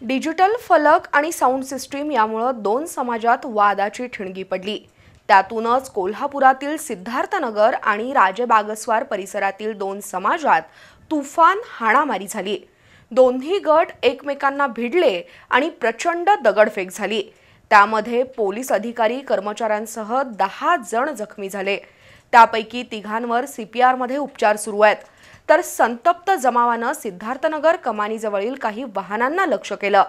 Digital फलक आणि sound system यामुळे दोन समाजात वादाची ठिणगी पडली। त्यातूनच कोल्हापुरातील सिद्धार्थनगर आणि राजेबागस्वार परिसरातील दोन समाजात तुफान हाणामारी झाली। दोन्ही गट एकमेकांना भिडले आणि प्रचंड दगडफेक झाली। त्यामध्ये पोलीस अधिकारी कर्मचाऱ्यांसह 10 जण जखमी झाले। त्यापैकी तिघांवर सीपीआर मध्ये उपचार सुरू आहेत। तर संतप्त जमावाने सिद्धार्थनगर कमानीजवळील काही वाहनांना लक्ष्य केलं।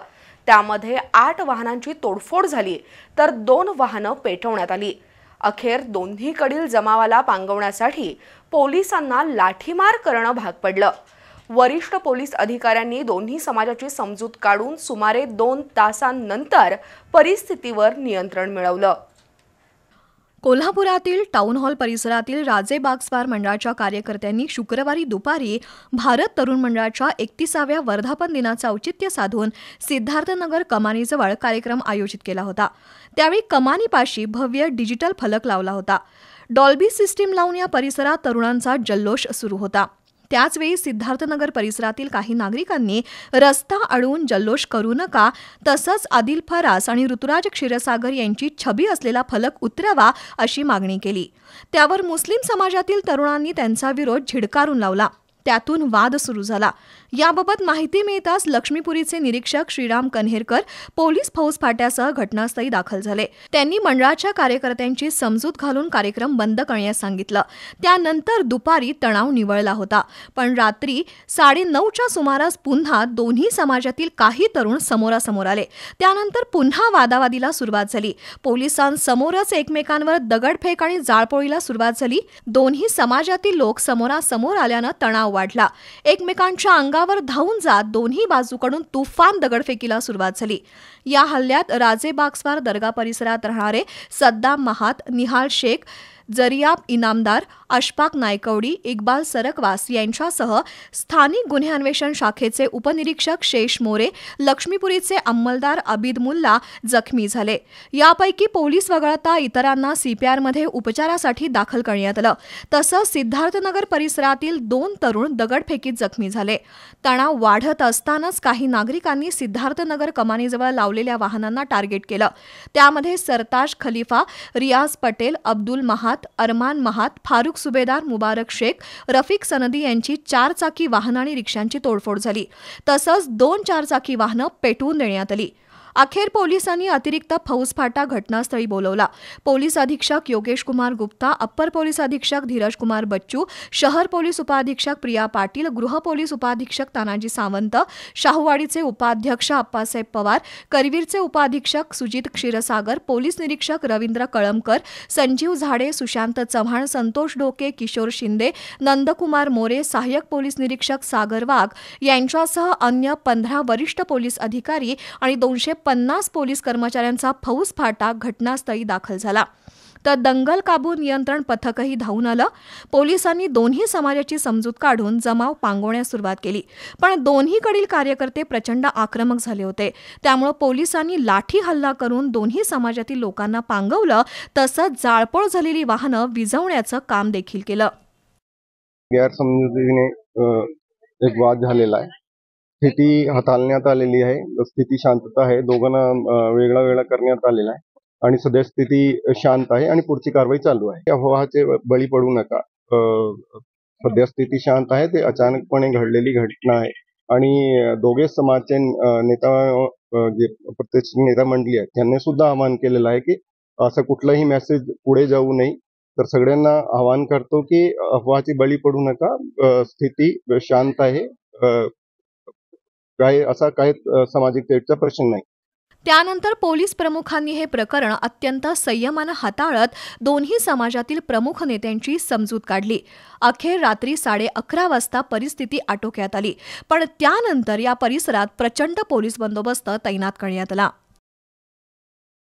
त्यामध्ये 8 वाहनांची तोडफोड झाली तर 2 वाहनं पेटवण्यात आली। अखेर दोन्हीकडील जमावाला पांगवण्यासाठी पोलिसांना लाठीमार करणं भाग पडलं। वरिष्ठ पोलीस अधिकाऱ्यांनी दोन्ही समाजाची समजूत काढून सुमारे 2 तासांनंतर परिस्थितीवर नियंत्रण मिळवलं। कोल्हापुरातील टाउन हॉल परिसरातील राजेबागस्वार मंडळाच्या कार्यकर्त्यांनी शुक्रवारी दुपारी भारत तरुण मंडळाच्या 31व्या वर्धापन दिनाचं औचित्य साधून सिद्धार्थनगर कमानीजवळ कार्यक्रम आयोजित केला होता। त्यावेळी कमानीपाशी भव्य डिजिटल फलक लावला होता। डॉल्बी सिस्टीम लावून या परिसरात तरुणांचा जल्लोष सुरू होता। त्याचवेळी सिद्धार्थनगर परिसरातील काही नागरिकांनी रस्ता अडवून जल्लोष करू नका, तसंच आदिल फरास आणि ऋतुराज क्षीरसागर यांची छबी असलेला फलक उतरवा अशी मागणी केली। त्यावर मुस्लिम समाजातील तरुणांनी त्यांचा विरोध झिडकारून लावला। त्यातून वाद सुरू झाला। याबाबत माहिती मिळताच लक्ष्मीपुरीचे निरीक्षक श्रीराम कन्हेरकर पोलीस फौजफाट्यासह घटनास्थळी दाखल झाले। त्यांनी मंडळाच्या कार्यकर्त्यांची समजूत घालून कार्यक्रम बंद करण्यास सांगितलं। त्यानंतर दुपारी तणाव निवळला होता, पण रात्री 9:30च्या सुमारास पुन्हा दोन्ही समाजातील काही तरुण समोरासमोर आले। त्यानंतर पुन्हा वादावादीला सुरुवात झाली। पोलिसांसमोरच एकमेकांवर दगडफेक आणि जाळपोळीला सुरुवात झाली। दोन्ही समाजातील लोक समोरासमोर आल्यानं तणाव वाढला। एकमेकांच्या अंगावर धावून जात दोन्ही बाजूकडून तुफान दगडफेकीला सुरुवात झाली। या हल्ल्यात राजेबागस्वार दर्गा परिसरात राहणारे सद्दाम महात, निहाल शेख, जरियाब इनामदार, अशफाक नायकवडी, इक्बाल सरकवास यांच्यासह स्थानिक गुन्हे अन्वेषण शाखेचे उपनिरीक्षक शेष मोरे, लक्ष्मीपुरीचे अंमलदार अबिद मुल्ला जखमी झाले। यापैकी पोलीस वगळता इतरांना सीपीआरमध्ये उपचारासाठी दाखल करण्यात आलं। तसंच सिद्धार्थनगर परिसरातील 2 तरुण दगडफेकीत जखमी झाले। तणाव वाढत असतानाच काही नागरिकांनी सिद्धार्थनगर कमानीजवळ लावलेल्या वाहनांना टार्गेट केलं। त्यामध्ये सरताज खलिफा, रियाज पटेल, अब्दुल महात, अरमान महात, फारुख सुबेदार, मुबारक शेख, रफिक सनदी यांची 4 चाकी वाहनं आणि रिक्षांची तोडफोड झाली। तसंच 2 4-चाकी वाहनं पेटवून देण्यात आली। अखेर पोलिसांनी अतिरिक्त फौजफाटा घटनास्थळी बोलवला। पोलीस अधीक्षक योगेश कुमार गुप्ता, अप्पर पोलीस अधीक्षक धीरज कुमार बच्चू, शहर पोलीस उपाधीक्षक प्रिया पाटील, गृह पोलीस उपाधीक्षक तानाजी सावंत, शाहूवाडीचे उपाध्यक्ष अप्पासाहेब पवार, करवीरचे उपाधीक्षक सुजित क्षीरसागर, पोलीस निरीक्षक रवींद्र कळमकर, संजीव झाडे, सुशांत चव्हाण, संतोष डोके, किशोर शिंदे, नंदकुमार मोरे, सहाय्यक पोलीस निरीक्षक सागर वाघ यांच्यासह अन्य 15 वरिष्ठ पोलीस अधिकारी आणि 250 पोलीस कर्मचाऱ्यांचा फौजफाटा घटनास्थळी दाखल झाला। तर दंगल काबू नियंत्रण पथकही धावून आलं। पोलिसांनी दोन्ही समाजाची समजूत काढून जमाव पांगवण्यास सुरुवात केली, पण दोन्हीकडील कार्यकर्ते प्रचंड आक्रमक झाले होते। त्यामुळे पोलिसांनी लाठी हल्ला करून दोन्ही समाजातील लोकांना पांगवलं, तसंच जाळपोळ झालेली वाहनं विझवण्याचं काम देखील केलं। गैरसमजुतीने एक वाद झालेला आहे। स्थिती हाताळण्यात आलेली आहे। स्थिती शांतता आहे। दोघांना वेगळा करण्यात आलेला आहे आणि सध्या स्थिती शांत आहे आणि पुढची कारवाई चालू आहे। अफवाचे बळी पडू नका। सध्या स्थिती शांत आहे। ते अचानकपणे घडलेली घटना आहे आणि दोघे समाजचे नेता, जे प्रत्यक्ष नेता मंडळी आहेत, त्यांनी सुद्धा आवाहन केलेलं आहे की असं कुठलाही मेसेज पुढे जाऊ नये। तर सगळ्यांना आवाहन करतो की अफवाची बळी पडू नका। स्थिती शांत आहे। काही सामाजिक तेढचा प्रश्न नाही। त्यानंतर पोलीस प्रमुखांनी हे प्रकरण अत्यंत संयमानं हाताळत दोन्ही समाजातील प्रमुख नेत्यांची समजूत काढली। अखेर रात्री 11:30 वाजता परिस्थिती आटोक्यात आली, पण त्यानंतर या परिसरात प्रचंड पोलीस बंदोबस्त तैनात करण्यात आला।